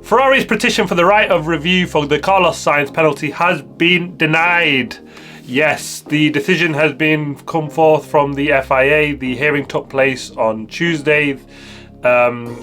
Ferrari's petition for the right of review for the Carlos Sainz penalty has been denied. Yes, the decision has been come forth from the FIA. The hearing took place on Tuesday. The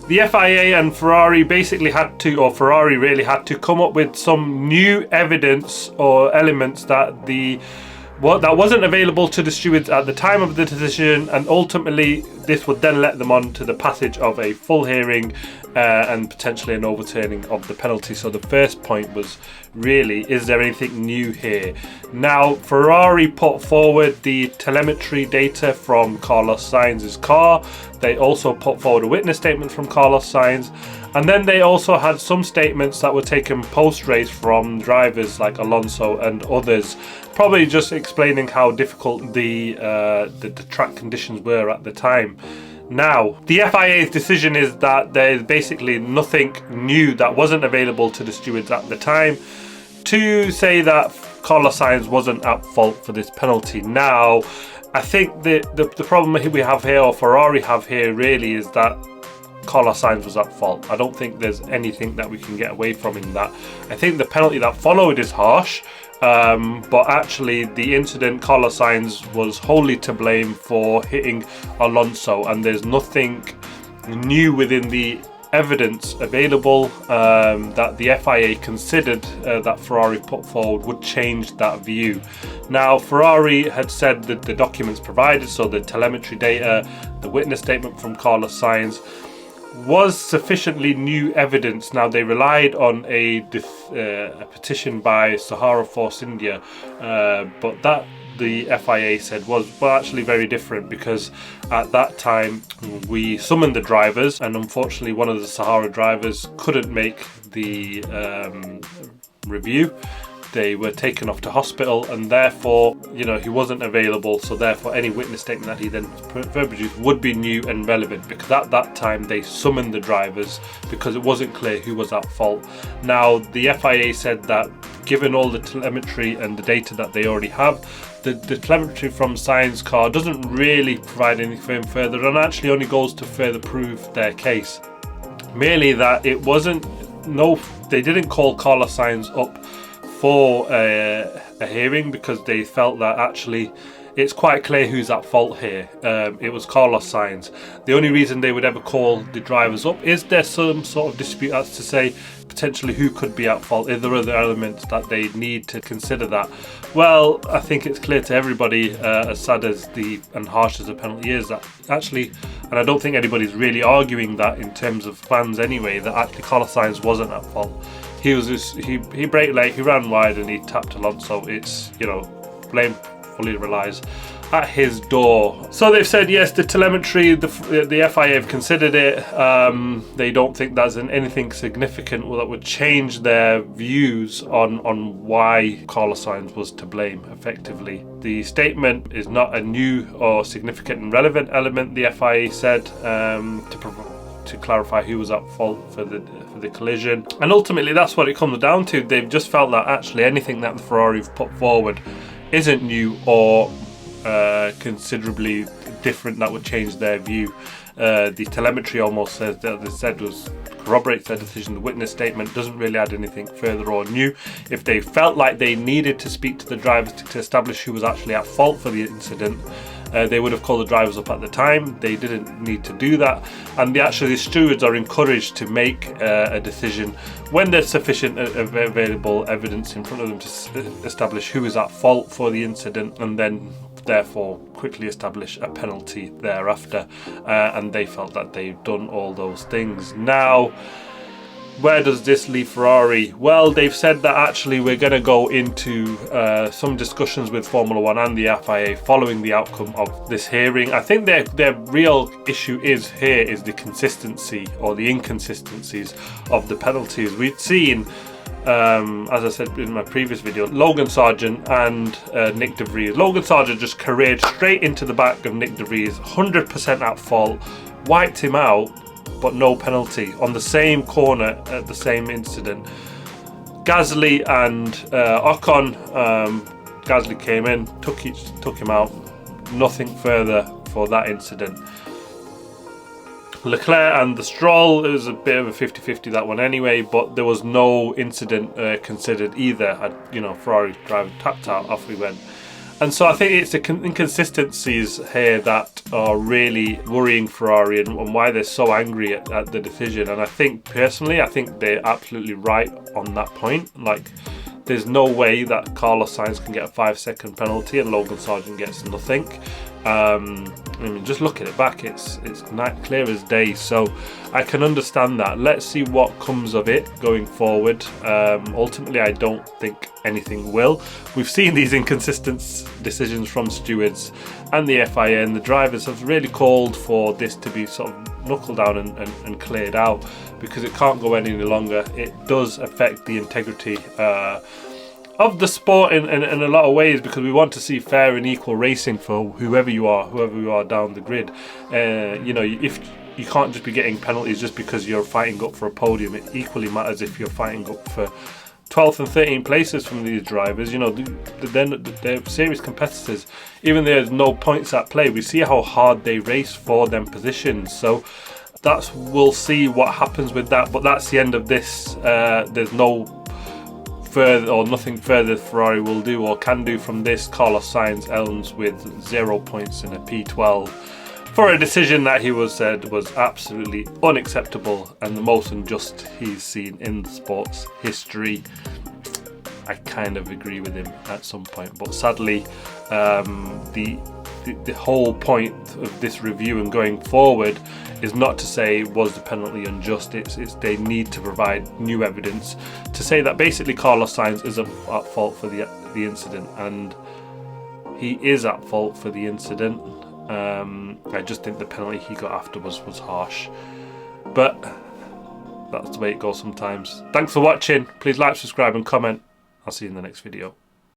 FIA and Ferrari basically had to, or Ferrari really had to come up with some new evidence or elements that that wasn't available to the stewards at the time of the decision, and ultimately this would then let them on to the passage of a full hearing and potentially an overturning of the penalty. So the first point was really, is there anything new here? Now, Ferrari put forward the telemetry data from Carlos Sainz's car. They also put forward a witness statement from Carlos Sainz. And then they also had some statements that were taken post-race from drivers like Alonso and others, probably just explaining how difficult the track conditions were at the time. Now, the FIA's decision is that there's basically nothing new that wasn't available to the stewards at the time to say that Carlos Sainz wasn't at fault for this penalty. Now, I think the problem we have here, or Ferrari have here really, is that Carlos Sainz was at fault. I don't think there's anything that we can get away from in that. I think the penalty that followed is harsh, but actually the incident, Carlos Sainz was wholly to blame for hitting Alonso, and there's nothing new within the evidence available that the FIA considered that Ferrari put forward would change that view. Now, Ferrari had said that the documents provided, so the telemetry data, the witness statement from Carlos Sainz, was sufficiently new evidence. Now, they relied on a petition by Sahara Force India, but that the FIA said was actually very different, because at that time we summoned the drivers, and unfortunately one of the Sahara drivers couldn't make the review. They were taken off to hospital, and therefore, he wasn't available. So therefore, any witness statement that he then produced would be new and relevant, because at that time they summoned the drivers because it wasn't clear who was at fault. Now, the FIA said that given all the telemetry and the data that they already have, the telemetry from Sainz's car doesn't really provide anything further, and actually only goes to further prove their case. Merely that they didn't call Carlos Sainz up for a hearing, because they felt that actually it's quite clear who's at fault here. It was Carlos Sainz. The only reason they would ever call the drivers up is there some sort of dispute as to say potentially who could be at fault. Are there other elements that they need to consider that? Well, I think it's clear to everybody, as sad as and harsh as the penalty is, that actually, and I don't think anybody's really arguing that in terms of fans anyway, that actually Carlos Sainz wasn't at fault. He braked late, he ran wide, and he tapped Alonso. It's, blame fully relies at his door. So they've said yes, the telemetry, the FIA have considered it. They don't think that's anything significant that would change their views on why Carlos Sainz was to blame effectively. The statement is not a new or significant and relevant element, the FIA said, to clarify who was at fault for the collision. And ultimately that's what it comes down to. They've just felt that actually anything that the Ferrari have put forward isn't new or considerably different that would change their view. The telemetry almost says that they said corroborates their decision. The witness statement doesn't really add anything further or new. If they felt like they needed to speak to the drivers to establish who was actually at fault for the incident, they would have called the drivers up at the time. They didn't need to do that, and the stewards are encouraged to make a decision when there's sufficient available evidence in front of them to establish who is at fault for the incident, and then therefore quickly establish a penalty thereafter. And they felt that they've done all those things. Now, where does this leave Ferrari? Well, they've said that actually we're going to go into some discussions with Formula One and the FIA following the outcome of this hearing. I think their real issue is the consistency or the inconsistencies of the penalties. We've seen, as I said in my previous video, Logan Sargeant and Nick De Vries. Logan Sargeant just careered straight into the back of Nick De Vries, 100% at fault, wiped him out, but no penalty on the same corner at the same incident. Gasly and Ocon, Gasly came in, took him out, nothing further for that incident. Leclerc and the Stroll, it was a bit of a 50-50 that one anyway, but there was no incident considered either. You know, Ferrari driver tapped out, off we went. And so I think it's the inconsistencies here that are really worrying Ferrari and why they're so angry at the decision. And I think, personally, I think they're absolutely right on that point. Like, there's no way that Carlos Sainz can get a 5-second penalty and Logan Sargent gets nothing. I mean, just look at it back, it's clear as day, so I can understand that. Let's see what comes of it going forward. Ultimately, I don't think anything will. We've seen these inconsistent decisions from stewards and the FIA, and the drivers have really called for this to be sort of knuckled down and cleared out, because it can't go any longer. It does affect the integrity of the sport in a lot of ways, because we want to see fair and equal racing for whoever you are down the grid. You know, if you can't just be getting penalties just because you're fighting up for a podium. It equally matters if you're fighting up for 12th and 13th places from these drivers. You know, they're serious competitors. Even though there's no points at play, we see how hard they race for them positions. So we'll see what happens with that. But that's the end of this. There's no further or nothing further Ferrari will do or can do from this. Carlos Sainz ends with 0 points in a P12 for a decision that he said was absolutely unacceptable and the most unjust he's seen in the sport's history. I kind of agree with him at some point, but sadly, the whole point of this review and going forward is not to say was the penalty unjust. It's they need to provide new evidence to say that basically Carlos Sainz is at fault for the incident, and he is at fault for the incident. I just think the penalty he got after was harsh, but that's the way it goes sometimes. Thanks for watching. Please like, subscribe and comment. I'll see you in the next video.